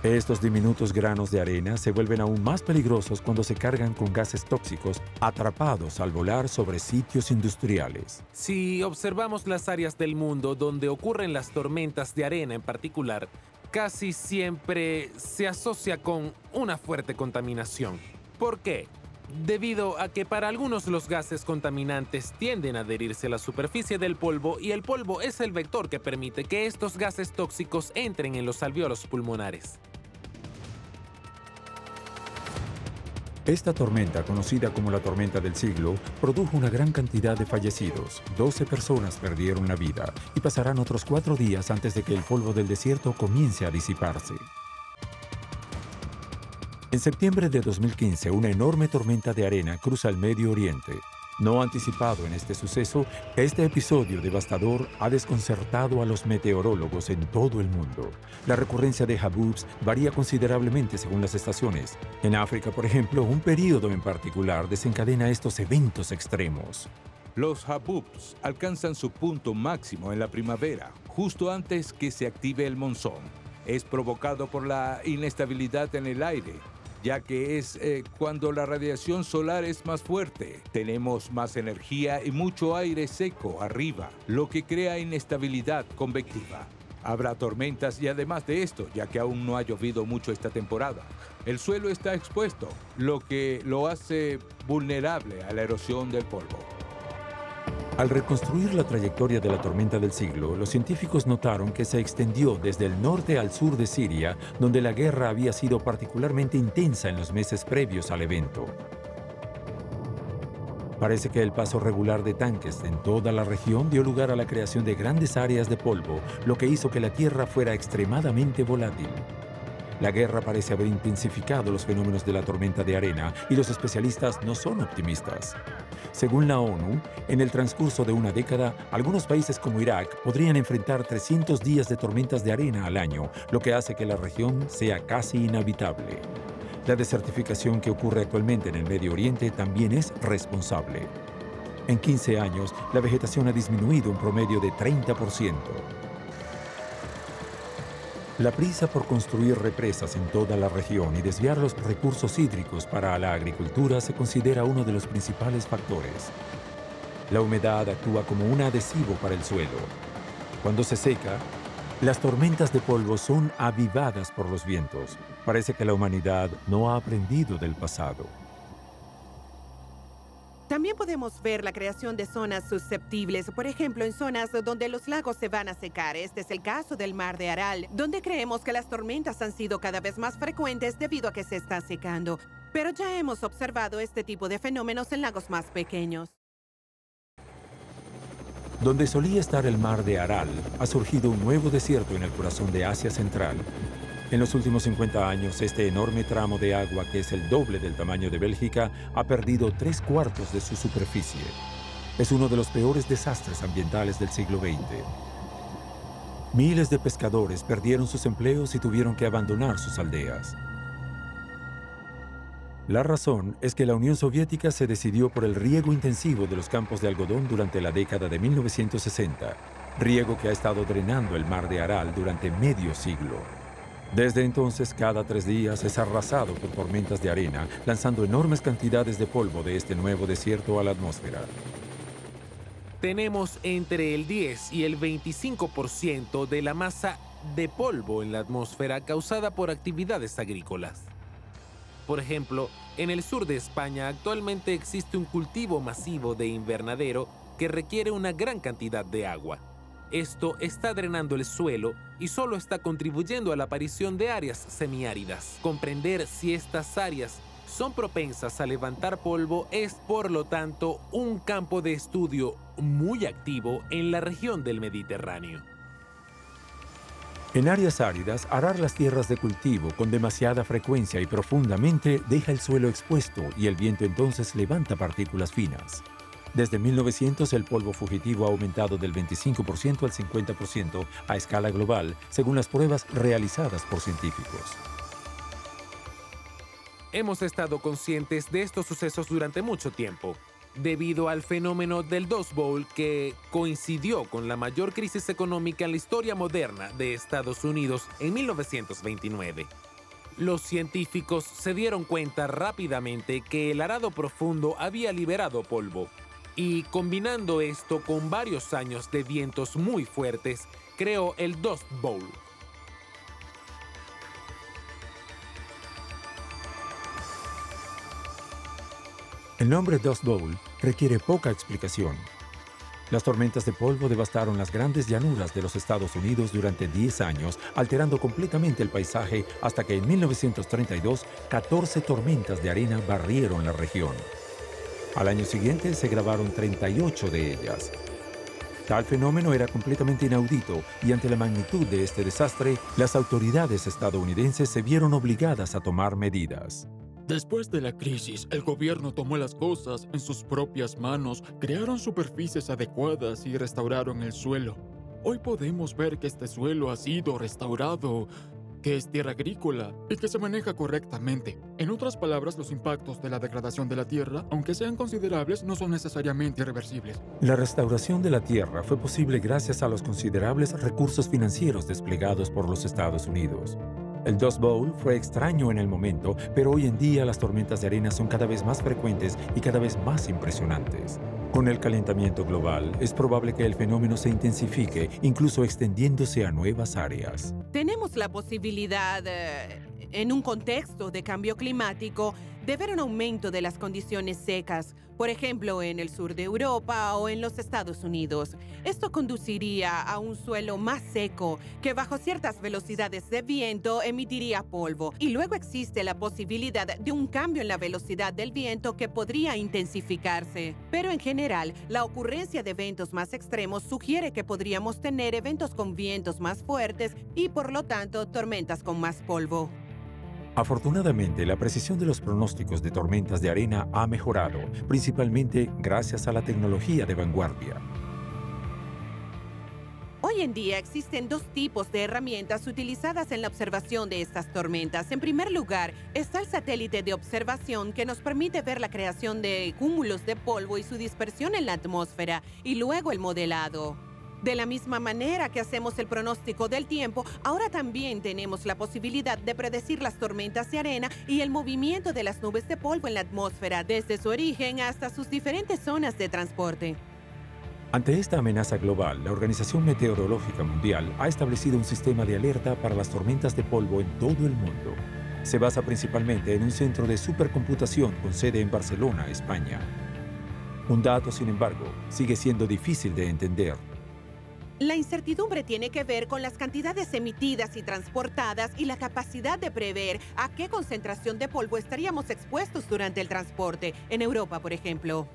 Estos diminutos granos de arena se vuelven aún más peligrosos cuando se cargan con gases tóxicos atrapados al volar sobre sitios industriales.
Si observamos las áreas del mundo donde ocurren las tormentas de arena en particular, casi siempre se asocia con una fuerte contaminación. ¿Por qué? Debido a que para algunos los gases contaminantes tienden a adherirse a la superficie del polvo y el polvo es el vector que permite que estos gases tóxicos entren en los alvéolos pulmonares.
Esta tormenta, conocida como la tormenta del siglo, produjo una gran cantidad de fallecidos. 12 personas perdieron la vida y pasarán otros 4 días antes de que el polvo del desierto comience a disiparse. En septiembre de 2015, una enorme tormenta de arena cruza el Medio Oriente. No anticipado en este suceso, este episodio devastador ha desconcertado a los meteorólogos en todo el mundo. La recurrencia de haboobs varía considerablemente según las estaciones. En África, por ejemplo, un período en particular desencadena estos eventos extremos.
Los haboobs alcanzan su punto máximo en la primavera, justo antes que se active el monzón. Es provocado por la inestabilidad en el aire, ya que es cuando la radiación solar es más fuerte. Tenemos más energía y mucho aire seco arriba, lo que crea inestabilidad convectiva. Habrá tormentas y además de esto, ya que aún no ha llovido mucho esta temporada, el suelo está expuesto, lo que lo hace vulnerable a la erosión del polvo.
Al reconstruir la trayectoria de la tormenta del siglo, los científicos notaron que se extendió desde el norte al sur de Siria, donde la guerra había sido particularmente intensa en los meses previos al evento. Parece que el paso regular de tanques en toda la región dio lugar a la creación de grandes áreas de polvo, lo que hizo que la Tierra fuera extremadamente volátil. La guerra parece haber intensificado los fenómenos de la tormenta de arena y los especialistas no son optimistas. Según la ONU, en el transcurso de una década, algunos países como Irak podrían enfrentar 300 días de tormentas de arena al año, lo que hace que la región sea casi inhabitable. La desertificación que ocurre actualmente en el Medio Oriente también es responsable. En 15 años, la vegetación ha disminuido un promedio de 30%. La prisa por construir represas en toda la región y desviar los recursos hídricos para la agricultura se considera uno de los principales factores. La humedad actúa como un adhesivo para el suelo. Cuando se seca, las tormentas de polvo son avivadas por los vientos. Parece que la humanidad no ha aprendido del pasado.
También podemos ver la creación de zonas susceptibles, por ejemplo, en zonas donde los lagos se van a secar. Este es el caso del Mar de Aral, donde creemos que las tormentas han sido cada vez más frecuentes debido a que se está secando. Pero ya hemos observado este tipo de fenómenos en lagos más pequeños.
Donde solía estar el Mar de Aral, ha surgido un nuevo desierto en el corazón de Asia Central. En los últimos 50 años, este enorme tramo de agua, que es el doble del tamaño de Bélgica, ha perdido 3/4 de su superficie. Es uno de los peores desastres ambientales del siglo XX. Miles de pescadores perdieron sus empleos y tuvieron que abandonar sus aldeas. La razón es que la Unión Soviética se decidió por el riego intensivo de los campos de algodón durante la década de 1960, riego que ha estado drenando el Mar de Aral durante medio siglo. Desde entonces, cada 3 días es arrasado por tormentas de arena, lanzando enormes cantidades de polvo de este nuevo desierto a la atmósfera.
Tenemos entre el 10 y el 25% de la masa de polvo en la atmósfera causada por actividades agrícolas. Por ejemplo, en el sur de España actualmente existe un cultivo masivo de invernadero que requiere una gran cantidad de agua. Esto está drenando el suelo y solo está contribuyendo a la aparición de áreas semiáridas. Comprender si estas áreas son propensas a levantar polvo es, por lo tanto, un campo de estudio muy activo en la región del Mediterráneo.
En áreas áridas, arar las tierras de cultivo con demasiada frecuencia y profundamente deja el suelo expuesto y el viento entonces levanta partículas finas. Desde 1900, el polvo fugitivo ha aumentado del 25% al 50% a escala global, según las pruebas realizadas por científicos.
Hemos estado conscientes de estos sucesos durante mucho tiempo, debido al fenómeno del Dust Bowl que coincidió con la mayor crisis económica en la historia moderna de Estados Unidos en 1929. Los científicos se dieron cuenta rápidamente que el arado profundo había liberado polvo, y combinando esto con varios años de vientos muy fuertes, creó el Dust Bowl.
El nombre Dust Bowl requiere poca explicación. Las tormentas de polvo devastaron las grandes llanuras de los Estados Unidos durante 10 años, alterando completamente el paisaje hasta que en 1932, 14 tormentas de arena barrieron la región. Al año siguiente se grabaron 38 de ellas. Tal fenómeno era completamente inaudito y ante la magnitud de este desastre, las autoridades estadounidenses se vieron obligadas a tomar medidas.
Después de la crisis, el gobierno tomó las cosas en sus propias manos, crearon superficies adecuadas y restauraron el suelo. Hoy podemos ver que este suelo ha sido restaurado, que es tierra agrícola y que se maneja correctamente. En otras palabras, los impactos de la degradación de la tierra, aunque sean considerables, no son necesariamente irreversibles.
La restauración de la tierra fue posible gracias a los considerables recursos financieros desplegados por los Estados Unidos. El Dust Bowl fue extraño en el momento, pero hoy en día las tormentas de arena son cada vez más frecuentes y cada vez más impresionantes. Con el calentamiento global, es probable que el fenómeno se intensifique, incluso extendiéndose a nuevas áreas.
Tenemos la posibilidad, en un contexto de cambio climático, de ver un aumento de las condiciones secas, por ejemplo, en el sur de Europa o en los Estados Unidos. Esto conduciría a un suelo más seco, que bajo ciertas velocidades de viento emitiría polvo. Y luego existe la posibilidad de un cambio en la velocidad del viento que podría intensificarse. Pero en general, la ocurrencia de eventos más extremos sugiere que podríamos tener eventos con vientos más fuertes y, por lo tanto, tormentas con más polvo.
Afortunadamente, la precisión de los pronósticos de tormentas de arena ha mejorado, principalmente gracias a la tecnología de vanguardia.
Hoy en día existen dos tipos de herramientas utilizadas en la observación de estas tormentas. En primer lugar, está el satélite de observación que nos permite ver la creación de cúmulos de polvo y su dispersión en la atmósfera, y luego el modelado. De la misma manera que hacemos el pronóstico del tiempo, ahora también tenemos la posibilidad de predecir las tormentas de arena y el movimiento de las nubes de polvo en la atmósfera, desde su origen hasta sus diferentes zonas de transporte.
Ante esta amenaza global, la Organización Meteorológica Mundial ha establecido un sistema de alerta para las tormentas de polvo en todo el mundo. Se basa principalmente en un centro de supercomputación con sede en Barcelona, España. Un dato, sin embargo, sigue siendo difícil de entender.
La incertidumbre tiene que ver con las cantidades emitidas y transportadas y la capacidad de prever a qué concentración de polvo estaríamos expuestos durante el transporte, en Europa, por ejemplo.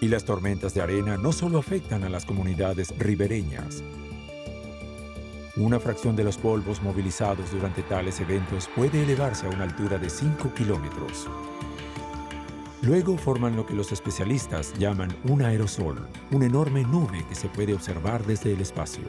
Y las tormentas de arena no solo afectan a las comunidades ribereñas. Una fracción de los polvos movilizados durante tales eventos puede elevarse a una altura de 5 kilómetros. Luego forman lo que los especialistas llaman un aerosol, una enorme nube que se puede observar desde el espacio.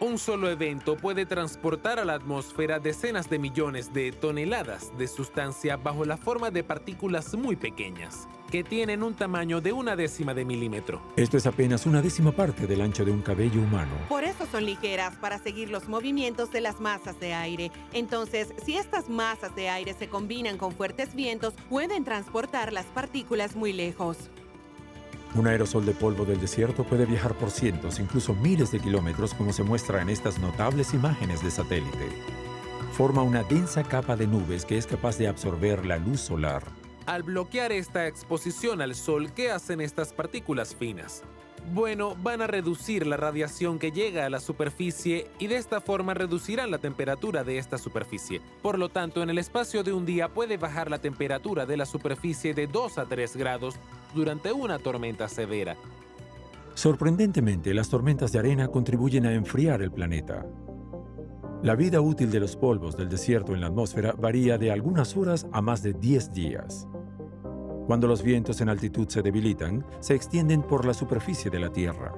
Un solo evento puede transportar a la atmósfera decenas de millones de toneladas de sustancia bajo la forma de partículas muy pequeñas, que tienen un tamaño de 1/10 de milímetro.
Esto es apenas 1/10 parte del ancho de un cabello humano.
Por eso son ligeras, para seguir los movimientos de las masas de aire. Entonces, si estas masas de aire se combinan con fuertes vientos, pueden transportar las partículas muy lejos.
Un aerosol de polvo del desierto puede viajar por cientos, incluso miles de kilómetros, como se muestra en estas notables imágenes de satélite. Forma una densa capa de nubes que es capaz de absorber la luz solar.
Al bloquear esta exposición al sol, ¿qué hacen estas partículas finas? Bueno, van a reducir la radiación que llega a la superficie y de esta forma reducirán la temperatura de esta superficie. Por lo tanto, en el espacio de un día puede bajar la temperatura de la superficie de 2 a 3 grados durante una tormenta severa.
Sorprendentemente, las tormentas de arena contribuyen a enfriar el planeta. La vida útil de los polvos del desierto en la atmósfera varía de algunas horas a más de 10 días. Cuando los vientos en altitud se debilitan, se extienden por la superficie de la Tierra.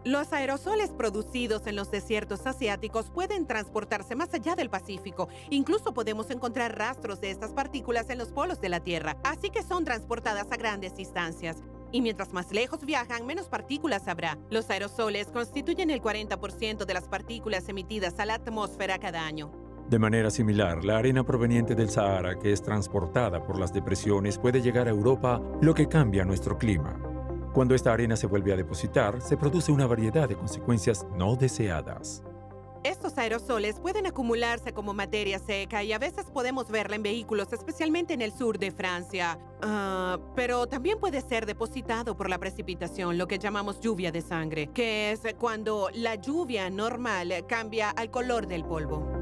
Los aerosoles producidos en los desiertos asiáticos pueden transportarse más allá del Pacífico. Incluso podemos encontrar rastros de estas partículas en los polos de la Tierra, así que son transportadas a grandes distancias. Y mientras más lejos viajan, menos partículas habrá. Los aerosoles constituyen el 40% de las partículas emitidas a la atmósfera cada año.
De manera similar, la arena proveniente del Sahara, que es transportada por las depresiones, puede llegar a Europa, lo que cambia nuestro clima. Cuando esta arena se vuelve a depositar, se produce una variedad de consecuencias no deseadas.
Estos aerosoles pueden acumularse como materia seca y a veces podemos verla en vehículos, especialmente en el sur de Francia. Pero también puede ser depositado por la precipitación, lo que llamamos lluvia de sangre, que es cuando la lluvia normal cambia al color del polvo.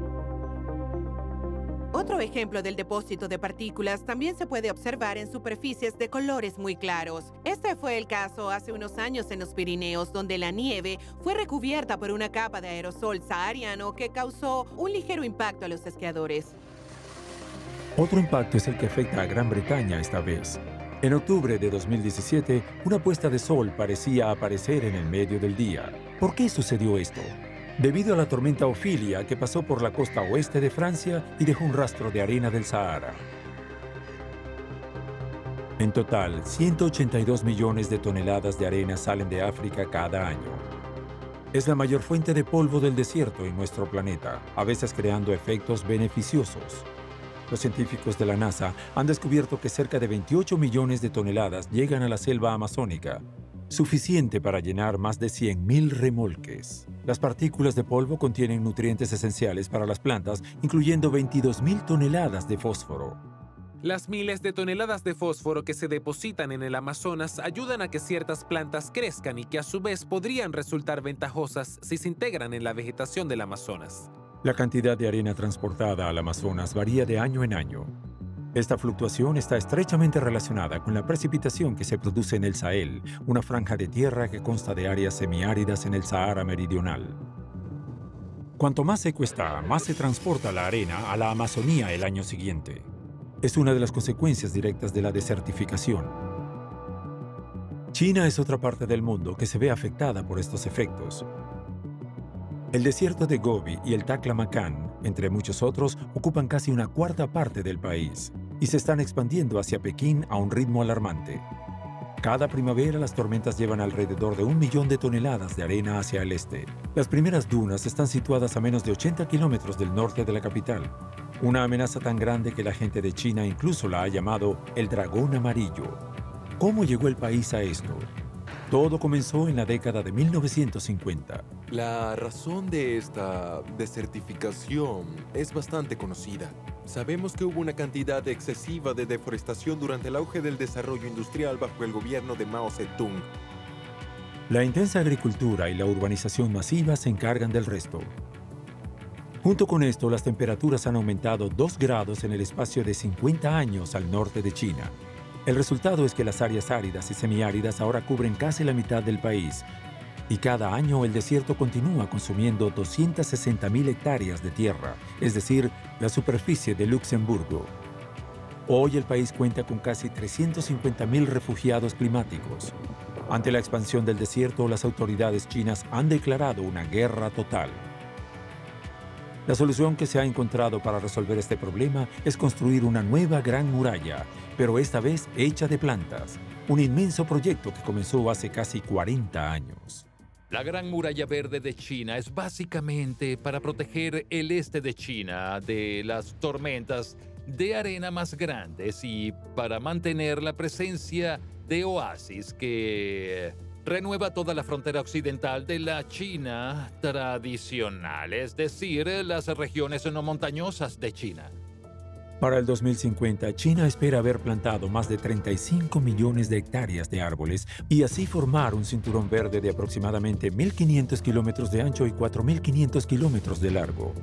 Otro ejemplo del depósito de partículas también se puede observar en superficies de colores muy claros. Este fue el caso hace unos años en los Pirineos, donde la nieve fue recubierta por una capa de aerosol sahariano que causó un ligero impacto a los esquiadores.
Otro impacto es el que afecta a Gran Bretaña esta vez. En octubre de 2017, una puesta de sol parecía aparecer en el medio del día. ¿Por qué sucedió esto? Debido a la tormenta Ophelia que pasó por la costa oeste de Francia y dejó un rastro de arena del Sahara. En total, 182 millones de toneladas de arena salen de África cada año. Es la mayor fuente de polvo del desierto en nuestro planeta, a veces creando efectos beneficiosos. Los científicos de la NASA han descubierto que cerca de 28 millones de toneladas llegan a la selva amazónica, suficiente para llenar más de 100.000 remolques. Las partículas de polvo contienen nutrientes esenciales para las plantas, incluyendo 22.000 toneladas de fósforo.
Las miles de toneladas de fósforo que se depositan en el Amazonas ayudan a que ciertas plantas crezcan y que a su vez podrían resultar ventajosas si se integran en la vegetación del Amazonas.
La cantidad de arena transportada al Amazonas varía de año en año. Esta fluctuación está estrechamente relacionada con la precipitación que se produce en el Sahel, una franja de tierra que consta de áreas semiáridas en el Sahara meridional. Cuanto más seco está, más se transporta la arena a la Amazonía el año siguiente. Es una de las consecuencias directas de la desertificación. China es otra parte del mundo que se ve afectada por estos efectos. El desierto de Gobi y el Taklamakan, entre muchos otros, ocupan casi una cuarta parte del país y se están expandiendo hacia Pekín a un ritmo alarmante. Cada primavera las tormentas llevan alrededor de 1 millón de toneladas de arena hacia el este. Las primeras dunas están situadas a menos de 80 kilómetros del norte de la capital. Una amenaza tan grande que la gente de China incluso la ha llamado el dragón amarillo. ¿Cómo llegó el país a esto? Todo comenzó en la década de 1950.
La razón de esta desertificación es bastante conocida. Sabemos que hubo una cantidad excesiva de deforestación durante el auge del desarrollo industrial bajo el gobierno de Mao Zedong.
La intensa agricultura y la urbanización masiva se encargan del resto. Junto con esto, las temperaturas han aumentado 2 grados en el espacio de 50 años al norte de China. El resultado es que las áreas áridas y semiáridas ahora cubren casi la mitad del país, y cada año el desierto continúa consumiendo 260.000 hectáreas de tierra, es decir, la superficie de Luxemburgo. Hoy el país cuenta con casi 350.000 refugiados climáticos. Ante la expansión del desierto, las autoridades chinas han declarado una guerra total. La solución que se ha encontrado para resolver este problema es construir una nueva gran muralla, pero esta vez hecha de plantas. Un inmenso proyecto que comenzó hace casi 40 años.
La Gran Muralla Verde de China es básicamente para proteger el este de China de las tormentas de arena más grandes y para mantener la presencia de oasis que renueva toda la frontera occidental de la China tradicional, es decir, las regiones no montañosas de China.
Para el 2050, China espera haber plantado más de 35 millones de hectáreas de árboles y así formar un cinturón verde de aproximadamente 1.500 kilómetros de ancho y 4.500 kilómetros de largo.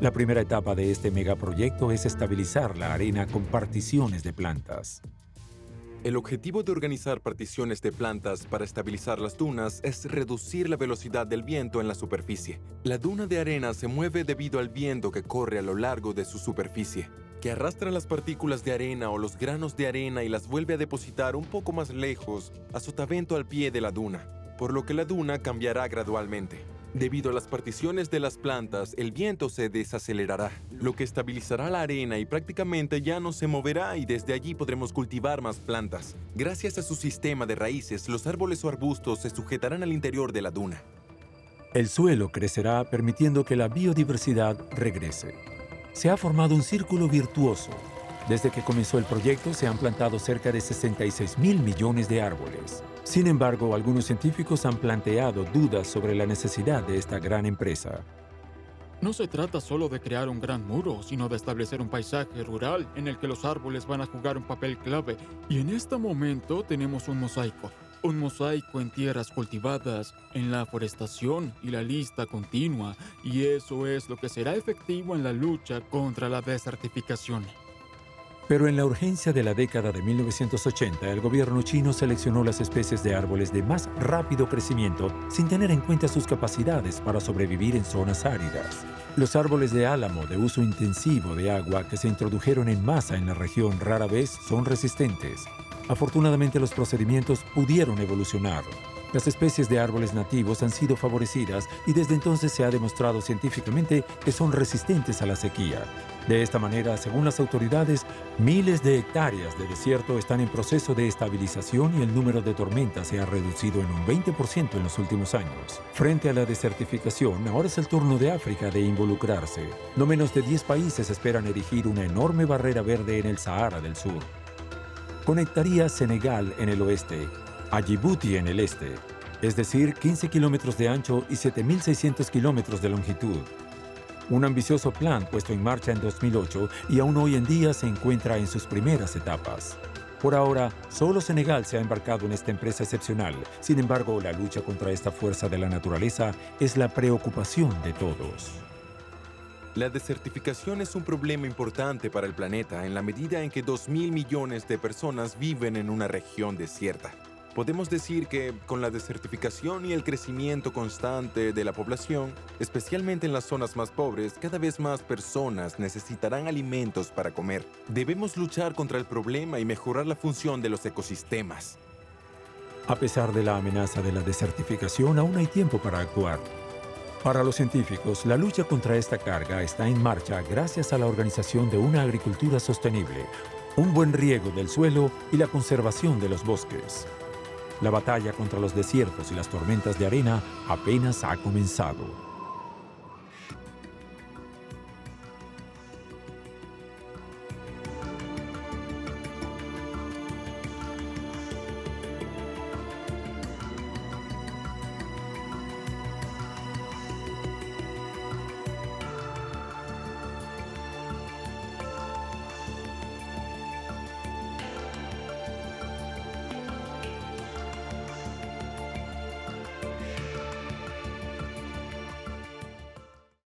La primera etapa de este megaproyecto es estabilizar la arena con particiones de plantas.
El objetivo de organizar particiones de plantas para estabilizar las dunas es reducir la velocidad del viento en la superficie. La duna de arena se mueve debido al viento que corre a lo largo de su superficie, que arrastra las partículas de arena o los granos de arena y las vuelve a depositar un poco más lejos a sotavento al pie de la duna, por lo que la duna cambiará gradualmente. Debido a las particiones de las plantas, el viento se desacelerará, lo que estabilizará la arena y prácticamente ya no se moverá y desde allí podremos cultivar más plantas. Gracias a su sistema de raíces, los árboles o arbustos se sujetarán al interior de la duna.
El suelo crecerá permitiendo que la biodiversidad regrese. Se ha formado un círculo virtuoso. Desde que comenzó el proyecto se han plantado cerca de 66.000 millones de árboles. Sin embargo, algunos científicos han planteado dudas sobre la necesidad de esta gran empresa.
No se trata solo de crear un gran muro, sino de establecer un paisaje rural en el que los árboles van a jugar un papel clave. Y en este momento tenemos un mosaico. Un mosaico en tierras cultivadas, en la forestación y la lista continua. Y eso es lo que será efectivo en la lucha contra la desertificación.
Pero en la urgencia de la década de 1980, el gobierno chino seleccionó las especies de árboles de más rápido crecimiento sin tener en cuenta sus capacidades para sobrevivir en zonas áridas. Los árboles de álamo de uso intensivo de agua que se introdujeron en masa en la región rara vez son resistentes. Afortunadamente, los procedimientos pudieron evolucionar. Las especies de árboles nativos han sido favorecidas y desde entonces se ha demostrado científicamente que son resistentes a la sequía. De esta manera, según las autoridades, miles de hectáreas de desierto están en proceso de estabilización y el número de tormentas se ha reducido en un 20% en los últimos años. Frente a la desertificación, ahora es el turno de África de involucrarse. No menos de 10 países esperan erigir una enorme barrera verde en el Sahara del Sur. Conectaría Senegal en el oeste a Djibouti en el este, es decir, 15 kilómetros de ancho y 7.600 kilómetros de longitud. Un ambicioso plan puesto en marcha en 2008 y aún hoy en día se encuentra en sus primeras etapas. Por ahora, solo Senegal se ha embarcado en esta empresa excepcional. Sin embargo, la lucha contra esta fuerza de la naturaleza es la preocupación de todos.
La desertificación es un problema importante para el planeta en la medida en que 2.000 millones de personas viven en una región desierta. Podemos decir que con la desertificación y el crecimiento constante de la población, especialmente en las zonas más pobres, cada vez más personas necesitarán alimentos para comer. Debemos luchar contra el problema y mejorar la función de los ecosistemas.
A pesar de la amenaza de la desertificación, aún hay tiempo para actuar. Para los científicos, la lucha contra esta carga está en marcha gracias a la organización de una agricultura sostenible, un buen riego del suelo y la conservación de los bosques. La batalla contra los desiertos y las tormentas de arena apenas ha comenzado.